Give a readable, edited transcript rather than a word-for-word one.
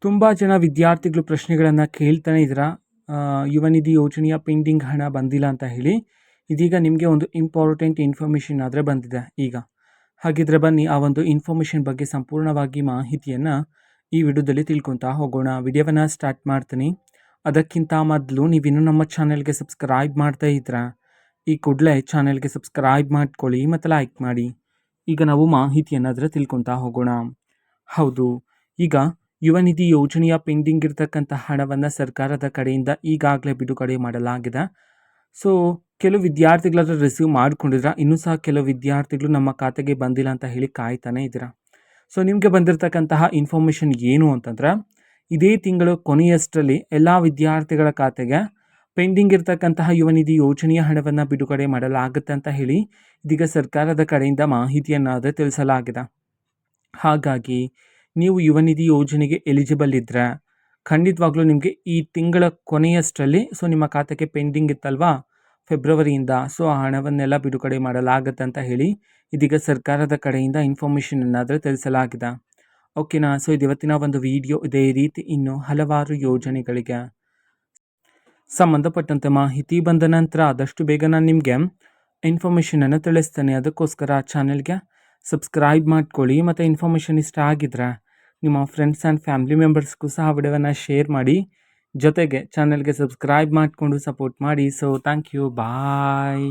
ತುಂಬ ಜನ ವಿದ್ಯಾರ್ಥಿಗಳು ಪ್ರಶ್ನೆಗಳನ್ನು ಕೇಳ್ತಾನೆ ಇದ್ದೀರಾ. ಯುವ ನಿಧಿ ಯೋಜನೆಯ ಪೆಂಡಿಂಗ್ ಹಣ ಬಂದಿಲ್ಲ ಅಂತ ಹೇಳಿ. ಇದೀಗ ನಿಮಗೆ ಒಂದು ಇಂಪಾರ್ಟೆಂಟ್ ಇನ್ಫಾರ್ಮೇಷನ್ ಆದರೆ ಬಂದಿದೆ ಈಗ. ಹಾಗಿದ್ರೆ ಬನ್ನಿ ಆ ಒಂದು ಇನ್ಫಾರ್ಮೇಷನ್ ಬಗ್ಗೆ ಸಂಪೂರ್ಣವಾಗಿ ಮಾಹಿತಿಯನ್ನು ಈ ವಿಡಿಯೋದಲ್ಲಿ ತಿಳ್ಕೊತಾ ಹೋಗೋಣ. ವಿಡಿಯೋವನ್ನು ಸ್ಟಾರ್ಟ್ ಮಾಡ್ತೀನಿ. ಅದಕ್ಕಿಂತ ಮೊದಲು ನೀವಿನ್ನೂ ನಮ್ಮ ಚಾನೆಲ್ಗೆ ಸಬ್ಸ್ಕ್ರೈಬ್ ಮಾಡ್ತಾ ಇದ್ದೀರಾ, ಈ ಕೂಡಲೇ ಚಾನೆಲ್ಗೆ ಸಬ್ಸ್ಕ್ರೈಬ್ ಮಾಡ್ಕೊಳ್ಳಿ ಮತ್ತು ಲೈಕ್ ಮಾಡಿ. ಈಗ ನಾವು ಮಾಹಿತಿಯನ್ನಾದರೆ ತಿಳ್ಕೊತಾ ಹೋಗೋಣ. ಹೌದು, ಈಗ ಯುವ ನಿಧಿ ಯೋಜನೆಯ ಪೆಂಡಿಂಗ್ ಇರತಕ್ಕಂಥ ಹಣವನ್ನು ಸರ್ಕಾರದ ಕಡೆಯಿಂದ ಈಗಾಗಲೇ ಬಿಡುಗಡೆ ಮಾಡಲಾಗಿದೆ. ಸೊ ಕೆಲವು ವಿದ್ಯಾರ್ಥಿಗಳಾದರೂ ರಿಸೀವ್ ಮಾಡ್ಕೊಂಡಿದ್ರ, ಇನ್ನೂ ಸಹ ಕೆಲವು ವಿದ್ಯಾರ್ಥಿಗಳು ನಮ್ಮ ಖಾತೆಗೆ ಬಂದಿಲ್ಲ ಅಂತ ಹೇಳಿ ಕಾಯ್ತಾನೆ ಇದ್ದೀರಾ. ಸೊ ನಿಮಗೆ ಬಂದಿರತಕ್ಕಂತಹ ಇನ್ಫಾರ್ಮೇಷನ್ ಏನು ಅಂತಂದರೆ, ಇದೇ ತಿಂಗಳು ಕೊನೆಯಷ್ಟರಲ್ಲಿ ಎಲ್ಲ ವಿದ್ಯಾರ್ಥಿಗಳ ಖಾತೆಗೆ ಪೆಂಡಿಂಗ್ ಇರತಕ್ಕಂತಹ ಯುವ ನಿಧಿ ಯೋಜನೆಯ ಹಣವನ್ನು ಬಿಡುಗಡೆ ಮಾಡಲಾಗುತ್ತೆ ಅಂತ ಹೇಳಿ ಇದೀಗ ಸರ್ಕಾರದ ಕಡೆಯಿಂದ ಮಾಹಿತಿಯನ್ನಾದರೆ ತಿಳಿಸಲಾಗಿದೆ. ಹಾಗಾಗಿ ನೀವು ಯುವ ನಿಧಿ ಯೋಜನೆಗೆ ಎಲಿಜಿಬಲ್ ಇದ್ದರೆ ಖಂಡಿತವಾಗ್ಲೂ ನಿಮಗೆ ಈ ತಿಂಗಳ ಕೊನೆಯಷ್ಟರಲ್ಲಿ ನಿಮ್ಮ ಖಾತೆಗೆ ಪೆಂಡಿಂಗ್ ಇತ್ತಲ್ವಾ ಫೆಬ್ರವರಿಯಿಂದ, ಆ ಹಣವನ್ನೆಲ್ಲ ಬಿಡುಗಡೆ ಮಾಡಲಾಗುತ್ತೆ ಅಂತ ಹೇಳಿ ಇದೀಗ ಸರ್ಕಾರದ ಕಡೆಯಿಂದ ಇನ್ಫಾರ್ಮೇಷನ್ ಅನ್ನಾದರೆ ತಿಳಿಸಲಾಗಿದೆ. ಓಕೆನಾ. ಇದು ಇವತ್ತಿನ ಒಂದು ವಿಡಿಯೋ. ಇದೇ ರೀತಿ ಇನ್ನು ಹಲವಾರು ಯೋಜನೆಗಳಿಗೆ ಸಂಬಂಧಪಟ್ಟಂತೆ ಮಾಹಿತಿ ಬಂದ ನಂತರ ಆದಷ್ಟು ಬೇಗ ನಾನು ನಿಮಗೆ ಇನ್ಫಾರ್ಮೇಷನನ್ನು ತಿಳಿಸ್ತೇನೆ. ಅದಕ್ಕೋಸ್ಕರ ಚಾನೆಲ್ಗೆ ಸಬ್ಸ್ಕ್ರೈಬ್ ಮಾಡ್ಕೊಳ್ಳಿ ಮತ್ತು ಇನ್ಫಾರ್ಮೇಷನ್ ಇಷ್ಟ ಆಗಿದ್ರೆ ನಿಮ್ಮ ಫ್ರೆಂಡ್ಸ್ ಆ್ಯಂಡ್ ಫ್ಯಾಮಿಲಿ ಮೆಂಬರ್ಸ್ಗೂ ಸಹ ವಿಡಿಯೋವನ್ನು ಶೇರ್ ಮಾಡಿ. ಜೊತೆಗೆ ಚಾನೆಲ್ಗೆ ಸಬ್ಸ್ಕ್ರೈಬ್ ಮಾಡಿಕೊಂಡು ಸಪೋರ್ಟ್ ಮಾಡಿ. Thank you, bye.